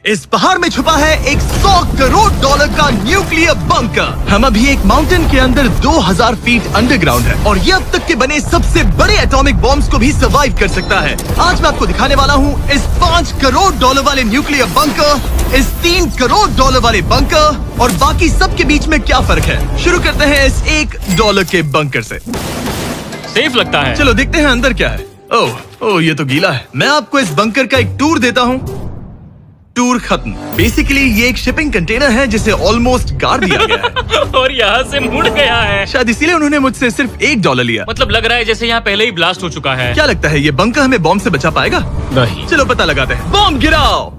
इस पहाड़ में छुपा है एक $100 करोड़ का न्यूक्लियर बंकर। हम अभी एक माउंटेन के अंदर 2000 फीट अंडरग्राउंड है और ये अब तक के बने सबसे बड़े एटॉमिक बॉम्ब्स को भी सर्वाइव कर सकता है। आज मैं आपको दिखाने वाला हूँ इस $5 करोड़ वाले न्यूक्लियर बंकर, इस $3 करोड़ वाले बंकर और बाकी सब के बीच में क्या फर्क है। शुरू करते हैं इस $1 के बंकर से। सेफ लगता है। चलो देखते हैं अंदर क्या है। ओह ये तो गीला है। मैं आपको इस बंकर का एक टूर देता हूँ। टूर खत्म। बेसिकली ये एक शिपिंग कंटेनर है जिसे ऑलमोस्ट गाड़ दिया गया है और यहाँ से मुड़ गया है। शायद इसीलिए उन्होंने मुझसे सिर्फ $1 लिया। मतलब लग रहा है जैसे यहाँ पहले ही ब्लास्ट हो चुका है। क्या लगता है ये बंकर हमें बॉम्ब से बचा पाएगा? नहीं। चलो पता लगाते हैं। बॉम्ब गिराओ।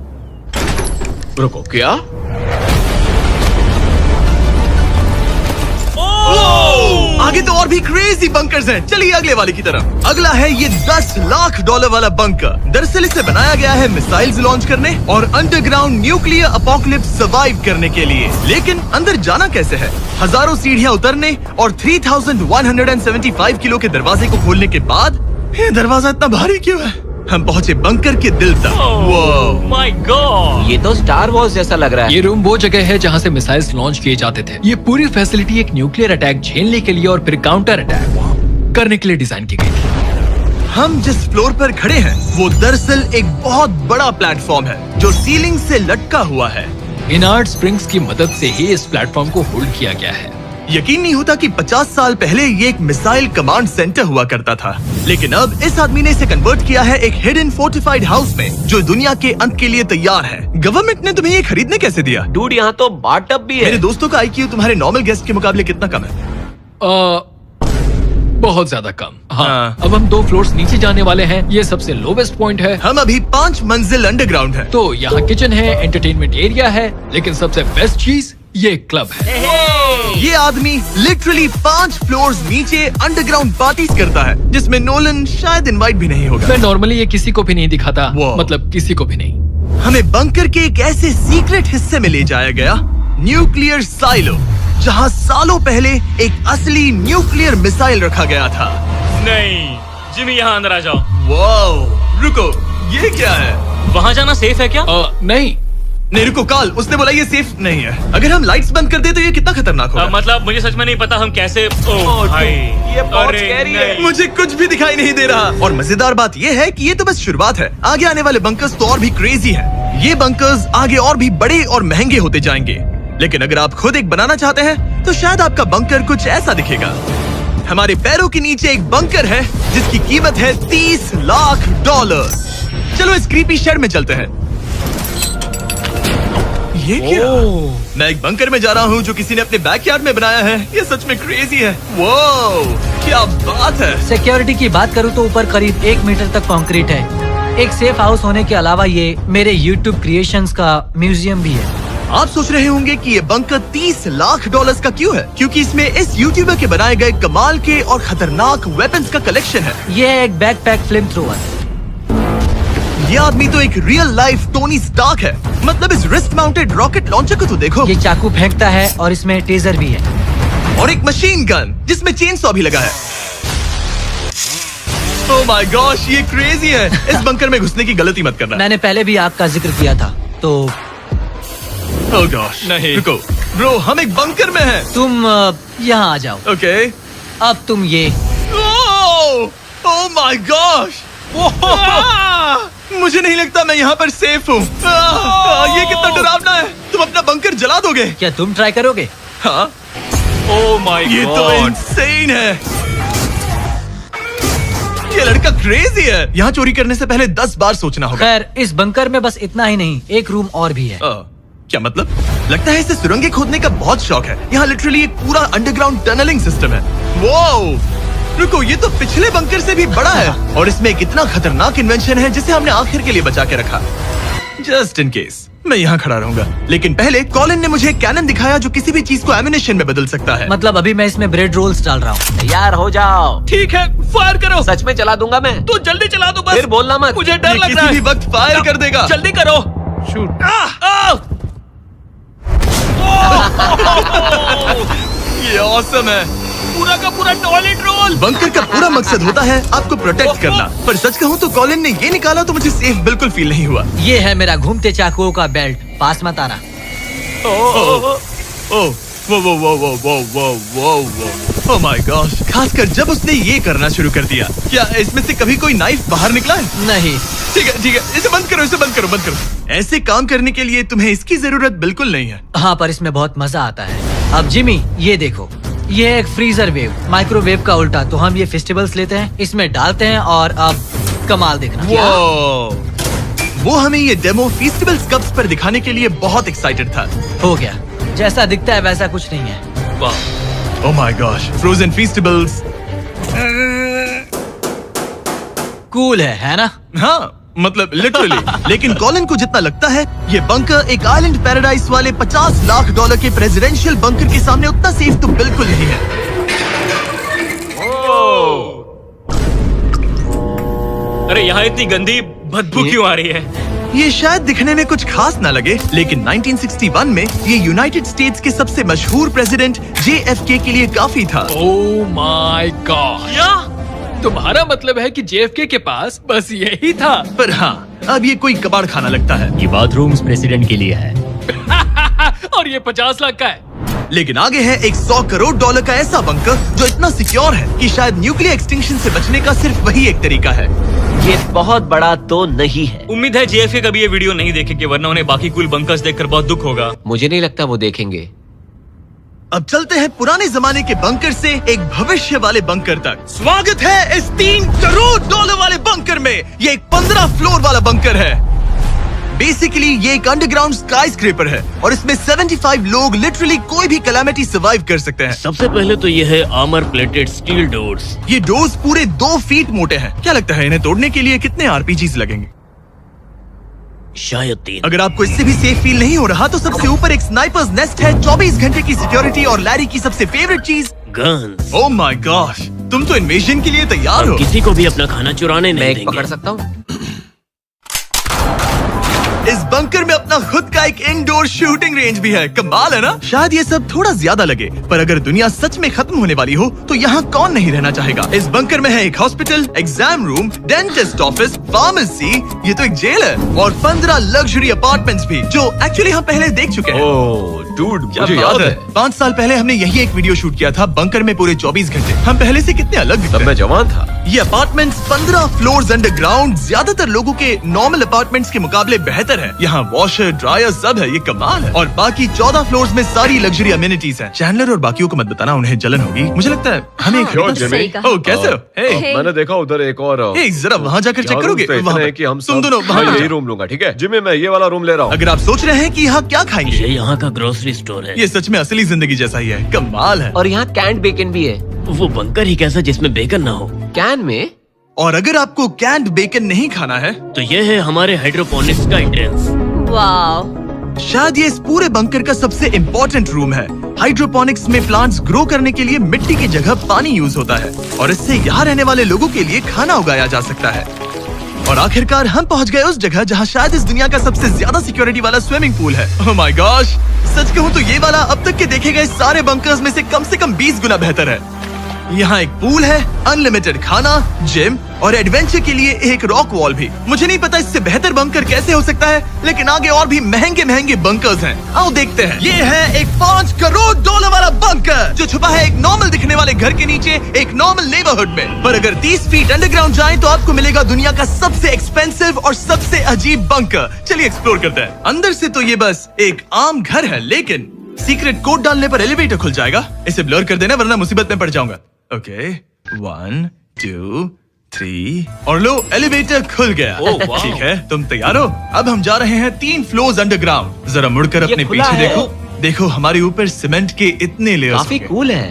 रुको, क्या? आगे तो और भी क्रेजी बंकर्स हैं। चलिए अगले वाले की तरफ। अगला है ये $10 लाख वाला बंकर। दरअसल इसे बनाया गया है मिसाइल्स लॉन्च करने और अंडरग्राउंड न्यूक्लियर अपोकलिप्स सर्वाइव करने के लिए। लेकिन अंदर जाना कैसे है? हजारों सीढ़ियां उतरने और 3175 किलो के दरवाजे को खोलने के बाद ये दरवाजा इतना भारी क्यों है? हम पहुंचे बंकर के दिल तक। माय गॉड, ये तो स्टार वॉर्स जैसा लग रहा है। ये रूम वो जगह है जहाँ से मिसाइल्स लॉन्च किए जाते थे। ये पूरी फैसिलिटी एक न्यूक्लियर अटैक झेलने के लिए और फिर काउंटर अटैक करने के लिए डिजाइन की गई थी। हम जिस फ्लोर पर खड़े हैं वो दरअसल एक बहुत बड़ा प्लेटफॉर्म है जो सीलिंग से लटका हुआ है। इनार्ड स्प्रिंग्स की मदद से ही इस प्लेटफॉर्म को होल्ड किया गया है। यकीन नहीं होता कि 50 साल पहले ये एक मिसाइल कमांड सेंटर हुआ करता था, लेकिन अब इस आदमी ने इसे कन्वर्ट किया है एक हिडन फोर्टिफाइड हाउस में जो दुनिया के अंत के लिए तैयार है। गवर्नमेंट ने तुम्हें ये खरीदने कैसे दिया? डूड, यहाँ तो बाथटब भी है। मेरे दोस्तों का IQ तुम्हारे नॉर्मल गेस्ट के मुकाबले कितना कम है? बहुत ज्यादा कम। हाँ। अब हम 2 फ्लोर्स नीचे जाने वाले हैं। ये सबसे लोवेस्ट पॉइंट है। हम अभी 5 मंजिल अंडरग्राउंड है। तो यहाँ किचन है, एंटरटेनमेंट एरिया है, लेकिन सबसे बेस्ट चीज ये क्लब है। ये आदमी लिटरली 5 फ्लोर्स नीचे अंडरग्राउंड पार्टीज करता है जिसमें नोलन शायद इनवाइट भी नहीं होगा। मैं नॉर्मली ये किसी को भी नहीं दिखाता, मतलब किसी को भी नहीं। हमें बंकर के एक ऐसे सीक्रेट हिस्से में ले जाया गया, न्यूक्लियर साइलो, जहां सालों पहले एक असली न्यूक्लियर मिसाइल रखा गया था। नहीं, जिमी यहाँ अंदर आ जाओ। वाओ, रुको, ये क्या है? वहाँ जाना सेफ है क्या? नहीं रुको काल, उसने बोला ये सेफ नहीं है। अगर हम लाइट्स बंद कर दे तो ये कितना खतरनाक होगा? मतलब मुझे सच में नहीं पता हम कैसे। भाई, ये बहुत स्कैरी है। मुझे कुछ भी दिखाई नहीं दे रहा। और मजेदार बात ये है कि ये तो बस शुरुआत है। आगे आने वाले बंकर्स तो और भी क्रेजी हैं। ये बंकर्स आगे और भी बड़े और महंगे होते जाएंगे। लेकिन अगर आप खुद एक बनाना चाहते हैं तो शायद आपका बंकर कुछ ऐसा दिखेगा। हमारे पैरों के नीचे एक बंकर है जिसकी कीमत है $30 लाख। चलो इस क्रीपी शेड में चलते हैं। ये क्या? मैं एक बंकर में जा रहा हूँ जो किसी ने अपने बैकयार्ड में बनाया है। ये सच में क्रेजी है। वो क्या बात है। सिक्योरिटी की बात करूँ तो ऊपर करीब 1 मीटर तक कंक्रीट है। एक सेफ हाउस होने के अलावा ये मेरे YouTube क्रिएशंस का म्यूजियम भी है। आप सोच रहे होंगे कि ये बंकर $30 लाख का क्यों है? क्योंकि इसमें इस यूट्यूबर के बनाए गए कमाल के और खतरनाक वेपन्स का कलेक्शन है। ये है एक बैकपैक फ्लेम थ्रोवर। ये आदमी तो एक रियल लाइफ टोनी स्टार्क है। मतलब इस रिस्ट माउंटेड रॉकेट लॉन्चर को तो देखो। ये चाकू फेंकता है और इसमें टेजर भी है और एक मशीन गन जिसमें चेनसॉ भी लगा है। ओह माय गॉश, ये क्रेजी है। इस बंकर में घुसने की गलती मत करना। मैंने पहले भी आग का जिक्र किया था तो। ओह गॉश, नहीं। रुको ब्रो, हम एक बंकर में हैं। तुम यहाँ आ जाओ। ओके। अब तुम ये। ओह माय गॉश, मुझे नहीं लगता मैं यहाँ पर सेफ हूँ। ये कितना डरावना है। तुम अपना बंकर जला दोगे? क्या तुम ट्राई करोगे? हाँ। ओह माय ये तो गॉड, इंसेन है। ये लड़का क्रेजी है। यहाँ चोरी करने से पहले 10 बार सोचना होगा। खैर, इस बंकर में बस इतना ही नहीं, एक रूम और भी है। क्या मतलब? लगता है इसे सुरंगें खोदने का बहुत शौक है। यहाँ लिटरली एक पूरा अंडरग्राउंड टनलिंग सिस्टम है। वो रुको, ये तो पिछले बंकर से भी बड़ा है और इसमें एक इतना खतरनाक इन्वेंशन है जिसे हमने आखिर के लिए बचा के रखा, जस्ट इन केस। मैं यहाँ खड़ा रहूंगा, लेकिन पहले कॉलिन ने मुझे कैनन दिखाया जो किसी भी चीज को एमिनेशन में बदल सकता है। मतलब अभी मैं इसमें ब्रेड रोल्स डाल रहा हूँ। तैयार हो जाओ। ठीक है, फायर करो। सच में चला दूंगा मैं। तू जल्दी चला दो बस। फिर बोलना मत। मुझे डर ये लग रहा किसी है। भी वक्त फायर कर देगा। जल्दी करो। शूट। ये ऑसम है। पूरा का पूरा टॉयलेट रोल। बंकर का पूरा मकसद होता है आपको प्रोटेक्ट करना, पर सच कहूँ तो कॉलिन ने ये निकाला तो मुझे सेफ बिल्कुल फील नहीं हुआ। ये है मेरा घूमते चाकुओं का बेल्ट, पास मत आना। ओह वो ओह माय गॉश, खासकर जब उसने ये करना शुरू कर दिया। क्या इसमें से कभी कोई नाइफ बाहर निकला है? नहीं। ठीक है, इसे बंद करो, इसे बंद करो। ऐसे काम करने के लिए तुम्हें इसकी जरूरत बिल्कुल नहीं है। हाँ, पर इसमें बहुत मजा आता है। अब जिमी, ये देखो, ये है एक फ्रीजर वेव, माइक्रोवेव का उल्टा। तो हम ये फेस्टिवल्स लेते हैं, इसमें डालते हैं और अब कमाल देखना। वो हमें ये डेमो फेस्टिवल्स कप्स पर दिखाने के लिए बहुत एक्साइटेड था। हो गया, जैसा दिखता है वैसा कुछ नहीं है। Oh my gosh, frozen festivals. Cool है ना? हाँ, मतलब लिटरली। लेकिन कॉलिन को जितना लगता है ये बंकर एक आइलैंड पैराडाइज वाले $50 लाख के प्रेसिडेंशियल बंकर के सामने उतना सेफ तो बिल्कुल नहीं है। अरे यहाँ इतनी गंदी बदबू क्यों आ रही है? ये शायद दिखने में कुछ खास ना लगे, लेकिन 1961 में ये यूनाइटेड स्टेट्स के सबसे मशहूर प्रेसिडेंट JFK के लिए काफी था। ओह माय गॉड, तुम्हारा मतलब है कि JFK के पास बस यही था? पर हाँ, अब ये कोई कबाड़ खाना लगता है। ये बाथरूम्स प्रेसिडेंट के लिए है। और ये 50 लाख का है। लेकिन आगे है एक $100 करोड़ का ऐसा बंकर जो इतना सिक्योर है कि शायद न्यूक्लियर एक्सटिंक्शन से बचने का सिर्फ वही एक तरीका है। ये बहुत बड़ा तो नहीं है। उम्मीद है JFK कभी ये वीडियो नहीं देखेंगे, वरना उन्हें बाकी कूल बंकर्स देखकर बहुत दुख होगा। मुझे नहीं लगता वो देखेंगे। अब चलते हैं पुराने जमाने के बंकर से एक भविष्य वाले बंकर तक। स्वागत है इस $3 करोड़ वाले बंकर में। ये एक 15 फ्लोर वाला बंकर है। बेसिकली ये एक अंडरग्राउंड स्काईस्क्रेपर है और इसमें 75 लोग लिटरली कोई भी कैलामिटी सर्वाइव कर सकते हैं। सबसे पहले तो ये है आर्मर प्लेटेड स्टील डोर्स। ये डोर्स पूरे 2 फीट मोटे हैं। क्या लगता है इन्हें तोड़ने के लिए कितने RPGs लगेंगे? शायद 3। अगर आपको इससे भी सेफ फील नहीं हो रहा तो सबसे ऊपर एक स्नाइपर्स नेस्ट है, 24 घंटे की सिक्योरिटी और लैरी की सबसे फेवरेट चीज गन्स। ओह माय गॉश, तुम तो इन्वेजन के लिए तैयार हो। किसी को भी अपना खाना चुराने मैं नहीं एक देंगे। पकड़ सकता हूँ? इस बंकर में अपना खुद का एक इंडोर शूटिंग रेंज भी है। कमाल है ना? शायद ये सब थोड़ा ज्यादा लगे, पर अगर दुनिया सच में खत्म होने वाली हो तो यहाँ कौन नहीं रहना चाहेगा। इस बंकर में है एक hospital, exam room, dentist office, pharmacy, ये तो एक जेल है, और 15 लग्जरी अपार्टमेंट्स भी, जो एक्चुअली हम पहले देख चुके हैं। ओह डूड, मुझे क्या याद बात है 5 साल पहले हमने यही एक वीडियो शूट किया था बंकर में पूरे 24 घंटे। हम पहले से कितने अलग दिखते तब हैं। मैं जवान था। ये अपार्टमेंट्स 15 फ्लोर्स अंडरग्राउंड ज्यादातर लोगों के नॉर्मल अपार्टमेंट्स के मुकाबले बेहतर है। यहाँ वॉशर, ड्रायर सब है, ये कमाल है। और बाकी 14 फ्लोर्स में सारी लग्जरी अमेनिटीज हैं। चैंडलर और बाकियों को मत बताना, उन्हें जलन होगी। मुझे लगता है हमें एक क्यों जिमी? ओह, कैसे हो? हे, मैंने देखा उधर एक और हे, जरा वहाँ जाकर चेक करोगे? वहाँ है कि हम तुम दोनों मैं वहाँ यही रूम लूंगा, ठीक है जिमी? मैं ये वाला रूम ले रहा हूँ। अगर आप सोच रहे हैं कि यहाँ क्या खाएंगे, ये यहाँ का ग्रोसरी स्टोर है। ये सच में असली जिंदगी जैसा ही है। कमाल है। और यहाँ कैंड बेकन भी है। वो बंकर ही कैसा जिसमें बेकन ना हो। कैन में? और अगर आपको कैंड बेकन नहीं खाना है तो ये है हमारे हाइड्रोपोनिक्स का एंट्रेंस। वाव, शायद ये इस पूरे बंकर का सबसे इम्पोर्टेंट रूम है। हाइड्रोपोनिक्स में प्लांट्स ग्रो करने के लिए मिट्टी की जगह पानी यूज होता है और इससे यहाँ रहने वाले लोगों के लिए खाना उगाया जा सकता है। और आखिरकार हम पहुँच गए उस जगह जहाँ शायद इस दुनिया का सबसे ज्यादा सिक्योरिटी वाला स्विमिंग पूल है। ओह माय गॉश, सच कहूँ तो ये वाला अब तक के देखे गए सारे बंकर्स में से कम 20 गुना बेहतर है। यहाँ एक पूल है, अनलिमिटेड खाना, जिम और एडवेंचर के लिए एक रॉक वॉल भी। मुझे नहीं पता इससे बेहतर बंकर कैसे हो सकता है, लेकिन आगे और भी महंगे बंकर्स हैं। आओ देखते हैं। ये है एक $5 करोड़ वाला बंकर जो छुपा है एक नॉर्मल दिखने वाले घर के नीचे एक नॉर्मल नेबरहुड में। पर अगर 30 फीट अंडरग्राउंड जाएं तो आपको मिलेगा दुनिया का सबसे एक्सपेंसिव और सबसे अजीब बंकर। चलिए एक्सप्लोर करते हैं। अंदर से तो ये बस एक आम घर है, लेकिन सीक्रेट कोड डालने पर एलिवेटर खुल जाएगा। इसे ब्लर कर देना वरना मुसीबत में पड़ जाऊंगा। ओके, 1 2 3 और लो, एलिवेटर खुल गया। वाह। ठीक है, तुम तैयार हो? अब हम जा रहे हैं 3 फ्लोर्स अंडरग्राउंड। जरा मुड़कर अपने खुला पीछे है। देखो हमारे ऊपर सीमेंट के इतने लेयर्स। काफी कूल है।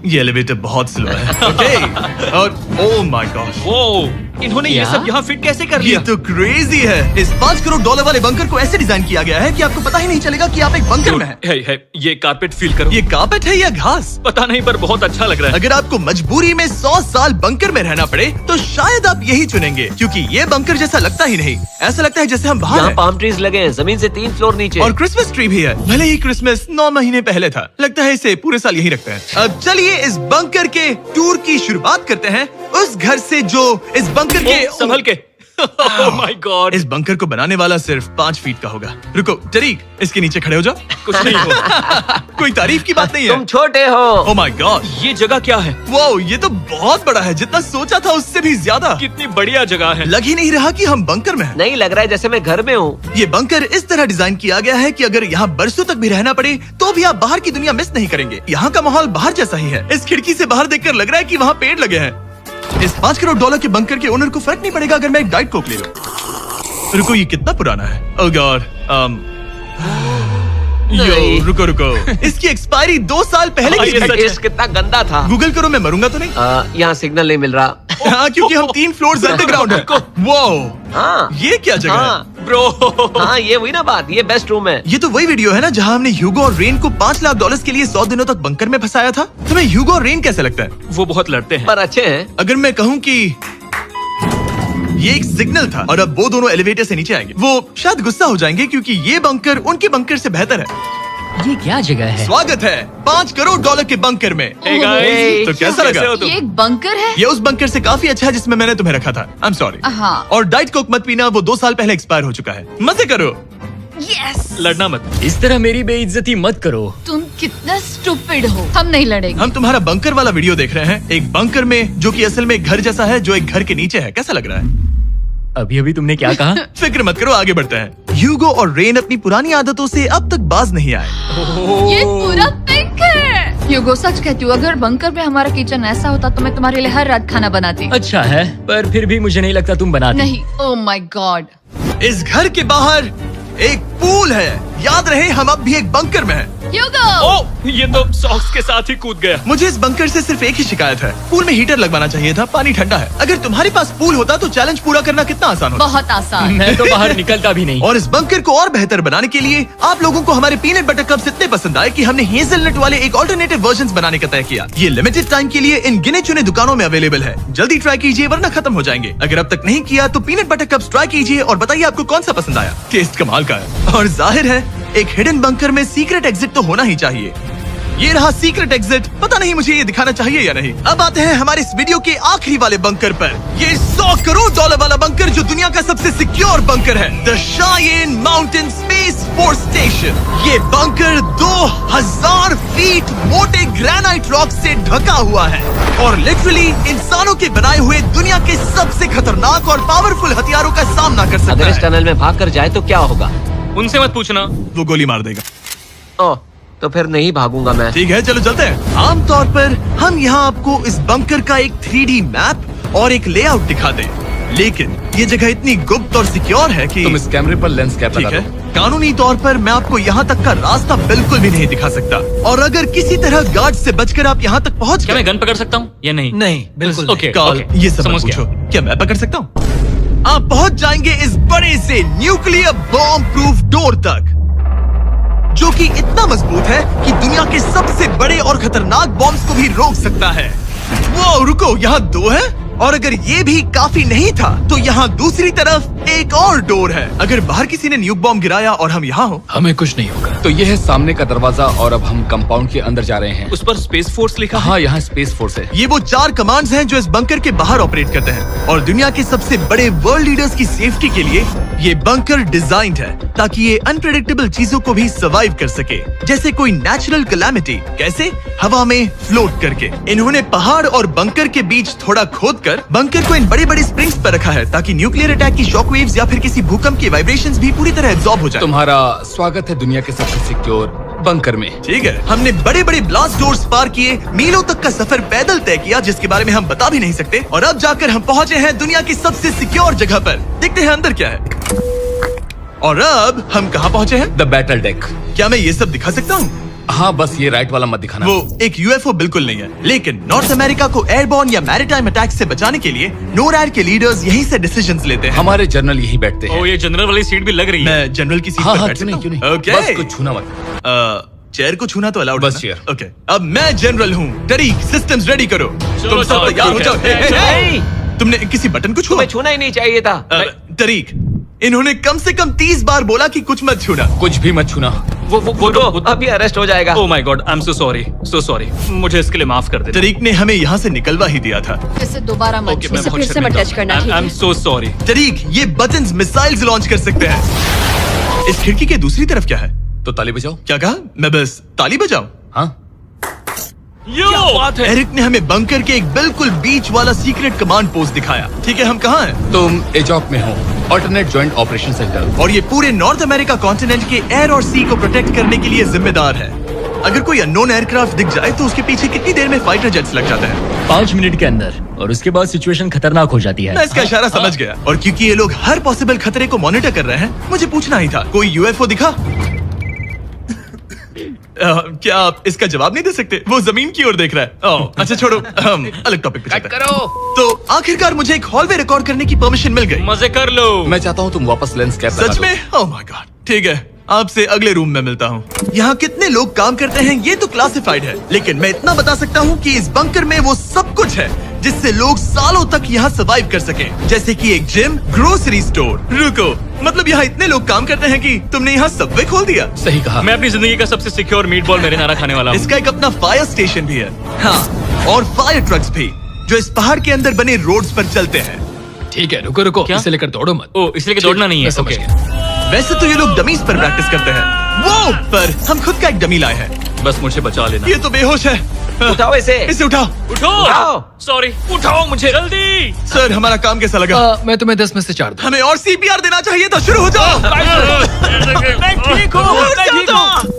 ये एलिवेटर बहुत स्लो है। ओके, और ओह माय गॉश, वो इन्होंने ये क्या? सब यहाँ फिट कैसे कर ये लिया? तो क्रेजी है। इस 5 करोड़ डॉलर वाले बंकर को ऐसे डिजाइन किया गया है कि आपको पता ही नहीं चलेगा कि आप एक बंकर में हैं। है, ये कारपेट फील करो। ये कार्पेट है या घास? पता नहीं पर बहुत अच्छा लग रहा है। अगर आपको मजबूरी में 100 साल बंकर में रहना पड़े तो शायद आप यही चुनेंगे, क्योंकि ये बंकर जैसा लगता ही नहीं। ऐसा लगता है जैसे हम बाहर यहाँ हैं। पाम ट्रीज लगे हैं, जमीन से 3 फ्लोर नीचे। और क्रिसमस ट्री भी है। भले ही क्रिसमस 9 महीने पहले था, लगता है इसे पूरे साल यही रखते हैं। अब चलिए इस बंकर के टूर की शुरुआत करते हैं उस घर से जो इस बंकर के संभल के। Oh my God. इस बंकर को बनाने वाला सिर्फ 5 फीट का होगा। रुको तरीक, इसके नीचे खड़े हो जाओ। कुछ नहीं हो। कोई तारीफ की बात नहीं है। तुम छोटे हो। ओह माय गॉड, ये जगह क्या है? वाओ, ये तो बहुत बड़ा है, जितना सोचा था उससे भी ज्यादा। कितनी बढ़िया जगह है। लग ही नहीं रहा कि हम बंकर में हैं। नहीं लग रहा है जैसे मैं घर में हूँ। ये बंकर इस तरह डिजाइन किया गया है कि अगर यहाँ बरसों तक भी रहना पड़े तो भी आप बाहर की दुनिया मिस नहीं करेंगे। यहाँ का माहौल बाहर जैसा ही है। इस खिड़की से बाहर देखकर लग रहा है कि वहाँ पेड़ लगे हैं। इस 5 करोड़ डॉलर के बंकर के ओनर को फर्क नहीं पड़ेगा अगर मैं एक डाइट कोक ले लूं। रुको, ये कितना पुराना है? ओह गॉड, नहीं। रुको इसकी एक्सपायरी 2 साल पहले की ये थी। सच है। टेस्ट कितना गंदा था। गूगल करो, मैं मरूंगा तो नहीं। यहाँ सिग्नल नहीं मिल रहा। हाँ, क्योंकि हम 3 फ्लोर्स अंडरग्राउंड है। वो हाँ ये क्या जगह है? हाँ ब्रो। हाँ, ये हुई ना बात। ये बेस्ट रूम है। ये तो वही वीडियो है ना जहाँ हमने ह्यूगो और रेन को $5 लाख के लिए 100 दिनों तक बंकर में फंसाया था। तुम्हें ह्यूगो और रेन कैसे लगता है? वो बहुत लड़ते हैं। पर अच्छे हैं। अगर मैं कहूँ कि ये एक सिग्नल था और अब वो दोनों एलिवेटर से नीचे आएंगे, वो शायद गुस्सा हो जाएंगे क्योंकि ये बंकर उनके बंकर से बेहतर है। ये क्या जगह है? स्वागत है 5 करोड़ डॉलर के बंकर में। Hey guys, तो कैसा लगा? कैसे हो तुम? ये एक बंकर है। ये उस बंकर से काफी अच्छा है जिसमें मैंने तुम्हें रखा था। I am sorry. हाँ। और डाइट कोक मत पीना, वो 2 साल पहले एक्सपायर हो चुका है। मजे करो। यस। लड़ना मत। इस तरह मेरी बेइज्जती मत करो। तुम कितना स्टूपिड हो। हम नहीं लड़ेंगे। हम तुम्हारा बंकर वाला वीडियो देख रहे हैं, एक बंकर में जो कि असल में एक घर जैसा है जो एक घर के नीचे है। कैसा लग रहा है? अभी अभी तुमने क्या कहा? फिक्र मत करो, आगे बढ़ते हैं। ह्यूगो और रेन अपनी पुरानी आदतों से अब तक बाज नहीं आए। ये पूरा पिंक है। ह्यूगो, सच कहती हूँ, अगर बंकर में हमारा किचन ऐसा होता तो मैं तुम्हारे लिए हर रात खाना बनाती। अच्छा है, पर फिर भी मुझे नहीं लगता तुम बनाती। नहीं। Oh my God. इस घर के बाहर एक पूल है। याद रहे, हम अब भी एक बंकर में हैं। ह्यूगो। ओह, ये तो सॉक्स के साथ ही कूद गया। मुझे इस बंकर से सिर्फ एक ही शिकायत है, पूल में हीटर लगवाना चाहिए था, पानी ठंडा है। अगर तुम्हारे पास पूल होता तो चैलेंज पूरा करना कितना आसान होता। बहुत आसान। मैं तो बाहर निकलता भी नहीं। और इस बंकर को और बेहतर बनाने के लिए आप लोगों को हमारे पीनट बटर कप्स इतने पसंद आए कि हमने हेजलनट वाले एक ऑल्टरनेटिव वर्जन्स बनाने का तय किया। ये लिमिटेड टाइम के लिए इन गिने चुने दुकानों में अवेलेबल है। जल्दी ट्राई कीजिए वरना खत्म हो जाएंगे। अगर अब तक नहीं किया तो पीनट बटर कप्स ट्राई कीजिए और बताइए आपको कौन सा पसंद आया। टेस्ट कमाल का है। और जाहिर है एक हिडन बंकर में सीक्रेट एग्जिट तो होना ही चाहिए। ये रहा सीक्रेट एग्जिट। पता नहीं मुझे ये दिखाना चाहिए या नहीं। अब आते हैं हमारे इस वीडियो के आखिरी वाले बंकर पर। ये 100 करोड़ डॉलर वाला बंकर जो दुनिया का सबसे सिक्योर बंकर है, the Cheyenne Mountain Space Force Station. ये बंकर 2000 फीट मोटे ग्रेनाइट रॉक से ढका हुआ है और लिटरली इंसानों के बनाए हुए दुनिया के सबसे खतरनाक और पावरफुल हथियारों का सामना कर सकता अगर इस है। टनल में भाग कर जाए तो क्या होगा? उनसे मत पूछना। वो गोली मार देगा। ओह, तो फिर नहीं भागूंगा मैं। ठीक है, चलो चलते हैं। आमतौर पर हम यहाँ आपको इस बंकर का एक 3D मैप और एक लेआउट दिखा दें, लेकिन ये जगह इतनी गुप्त और सिक्योर है कि तुम इस कैमरे पर लेंस कैप ठीक लगा है, दो। कानूनी तौर पर मैं आपको यहाँ तक का रास्ता बिल्कुल भी नहीं दिखा सकता। और अगर किसी तरह गार्ड से बचकर आप यहाँ तक पहुँच क्या गए, मैं गन पकड़ सकता हूँ या नहीं? नहीं, बिल्कुल ओके, कॉल ओके, ये सब मत समझ पूछो। गया। क्या मैं पकड़ सकता हूँ? आप पहुँच जाएंगे इस बड़े से न्यूक्लियर बॉम्ब प्रूफ डोर तक, जो कि इतना मजबूत है कि दुनिया के सबसे बड़े और खतरनाक बॉम्ब्स को भी रोक सकता है। वो रुको, यहाँ 2 है और अगर ये भी काफी नहीं था तो यहाँ दूसरी तरफ एक और डोर है। अगर बाहर किसी ने न्यूक बॉम्ब गिराया और हम यहाँ हो, हमें कुछ नहीं होगा। तो ये है सामने का दरवाजा और अब हम कंपाउंड के अंदर जा रहे हैं। उस पर स्पेस फोर्स लिखा है। हाँ, यहाँ स्पेस फोर्स है। ये वो 4 कमांड्स हैं जो इस बंकर के बाहर ऑपरेट करते हैं और दुनिया के सबसे बड़े वर्ल्ड लीडर्स की सेफ्टी के लिए ये बंकर डिजाइंड है ताकि ये अनप्रेडिक्टेबल चीजों को भी सर्वाइव कर सके, जैसे कोई नेचुरल कैलामिटी। कैसे? हवा में फ्लोट करके। इन्होंने पहाड़ और बंकर के बीच थोड़ा खोदकर बंकर को इन बड़े बड़े स्प्रिंग्स पर रखा है ताकि न्यूक्लियर अटैक की शॉक वेव्स या फिर किसी भूकंप की वाइब्रेशंस भी पूरी तरह एब्जॉर्ब हो जाए। तुम्हारा स्वागत है दुनिया के सबसे सिक्योर बंकर में। ठीक है, हमने बड़े बड़े ब्लास्ट डोर्स पार किए, मीलों तक का सफर पैदल तय किया जिसके बारे में हम बता भी नहीं सकते, और अब जाकर हम पहुंचे हैं दुनिया की सबसे सिक्योर जगह पर। देखते हैं अंदर क्या है। और अब हम कहाँ पहुंचे हैं? The battle deck. क्या मैं ये सब दिखा सकता हूँ? हाँ बस ये राइट वाला मत दिखाना। वो एक यूएफओ बिल्कुल नहीं है, लेकिन नॉर्थ अमेरिका को एयरबॉर्न या मैरीटाइम अटैक से बचाने के लिए नोरैड के लीडर्स यहीं से डिसीजंस लेते हैं। हमारे जनरल यहीं बैठते हैं। ओ ये जनरल वाली सीट भी लग रही है। मैं जनरल की सीट हाँ पर हाँ बैठ क्यों नहीं, सकता क्यों हूँ? नहीं। ओके। बस कुछ छूना मत। चेयर को छूना तो अलाउड बस है चेयर। ओके। अब मैं जनरल हूँ, तरीक सिस्टम्स रेडी करो। तुम सब चलो, तैयार हो ठीक जाओ। है। हे, हे, हे। नहीं, तुमने किसी बटन को छुआ? तुम्हें छूना ही नहीं चाहिए था। तरीक, इन्होंने कम से कम 30 बार बोला कि कुछ मत छूना। कुछ भी मत छूना। वो अभी अरेस्ट हो जाएगा। Oh my God, I am so sorry. मुझे इसके लिए माफ कर दे। तरीक ने हमें यहाँ से निकलवा ही दिया था। इसे दोबारा मत ओके, छू। मैं इसे बहुत फिर से मत टच करना, ठीक आई एम है? So sorry. तरीक, ये बटन्स मिसाइल्स लॉन्च कर सकते हैं। इस खिड़की के दूसरी तरफ क्या है? तो ताली बजाओ। क्या कहा? मैं बस ताली बजाऊं? हाँ बात है। एरिक ने हमें बंकर के एक बिल्कुल बीच वाला सीक्रेट कमांड पोस्ट दिखाया। ठीक है, हम कहाँ हैं? तुम एजॉक में हो, ऑल्टरनेट जॉइंट ऑपरेशन सेंटर। और ये पूरे नॉर्थ अमेरिका कॉन्टिनेंट के एयर और सी को प्रोटेक्ट करने के लिए जिम्मेदार है। अगर कोई अननोन एयरक्राफ्ट दिख जाए तो उसके पीछे कितनी देर में फाइटर जेट्स लग जाते हैं? 5 मिनट के अंदर, और उसके बाद सिचुएशन खतरनाक हो जाती मैं इसका इशारा समझ गया, और क्योंकि ये लोग हर पॉसिबल खतरे को मॉनिटर कर रहे हैं, मुझे पूछना ही था, कोई यूएफओ दिखा? क्या आप इसका जवाब नहीं दे सकते? वो जमीन की ओर देख रहा है। ओह, अच्छा छोड़ो, हम अलग टॉपिक पे चलते हैं। तो आखिरकार मुझे एक हॉलवे रिकॉर्ड करने की परमिशन मिल गई। मजे कर लो। मैं चाहता हूँ तुम वापस लेंस कैप लगा सच दो। में? ओह माय गॉड, ठीक है, आपसे अगले रूम में मिलता हूँ। यहाँ कितने लोग काम करते हैं ये तो क्लासिफाइड है, लेकिन मैं इतना बता सकता हूँ कि इस बंकर में वो सब कुछ है जिससे लोग सालों तक यहाँ सर्वाइव कर सके, जैसे कि एक जिम, ग्रोसरी स्टोर। रुको, मतलब यहाँ इतने लोग काम करते हैं कि तुमने यहाँ सबवे खोल दिया? सही कहा। मैं अपनी जिंदगी का सबसे सिक्योर मीट बॉल मेरे नारा खाने वाला हूँ। इसका एक अपना फायर स्टेशन भी है। हाँ, और फायर ट्रक्स भी, जो इस पहाड़ के अंदर बने रोड्स पर चलते हैं। ठीक है, रुको रुको, क्या? इसे लेकर दौड़ो मत। ओ इसलिए कि दौड़ना नहीं है। मैं समझ ओके। गया। वैसे तो ये लोग डमीज पर प्रैक्टिस करते हैं, वो पर हम खुद का एक डमी लाए हैं। बस मुझे बचा लेना। ये तो बेहोश है। उठाओ इसे। इसे उठाओ। उठाओ। सॉरी, उठाओ मुझे जल्दी। सर, हमारा काम कैसा लगा? मैं तुम्हें 10 में से 4 दूं। हमें और सीपीआर देना चाहिए था। शुरू हो जाओ। मैं ठीक हूँ।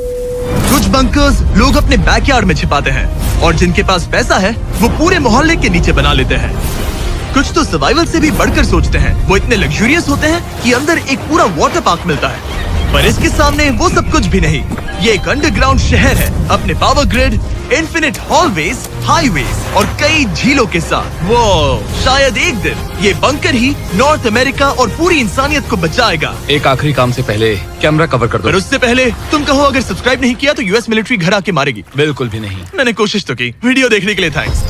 कुछ बंकर्स लोग अपने बैकयार्ड में छिपाते हैं, और जिनके पास पैसा है वो पूरे मोहल्ले के नीचे बना लेते हैं। कुछ तो सर्वाइवल से भी बढ़कर सोचते हैं। वो इतने लग्जूरियस होते हैं कि अंदर एक पूरा वाटर पार्क मिलता है, पर इसके सामने वो सब कुछ भी नहीं। ये एक अंडरग्राउंड शहर है, अपने power grid, infinite hallways, highways और कई झीलों के साथ। वो शायद एक दिन ये बंकर ही नॉर्थ अमेरिका और पूरी इंसानियत को बचाएगा। एक आखिरी काम से पहले कैमरा कवर कर पर दो। उससे पहले तुम कहो, अगर सब्सक्राइब नहीं किया तो यूएस मिलिट्री घर आके मारेगी। बिल्कुल भी नहीं। मैंने कोशिश तो की। वीडियो देखने के लिए थैंक्स।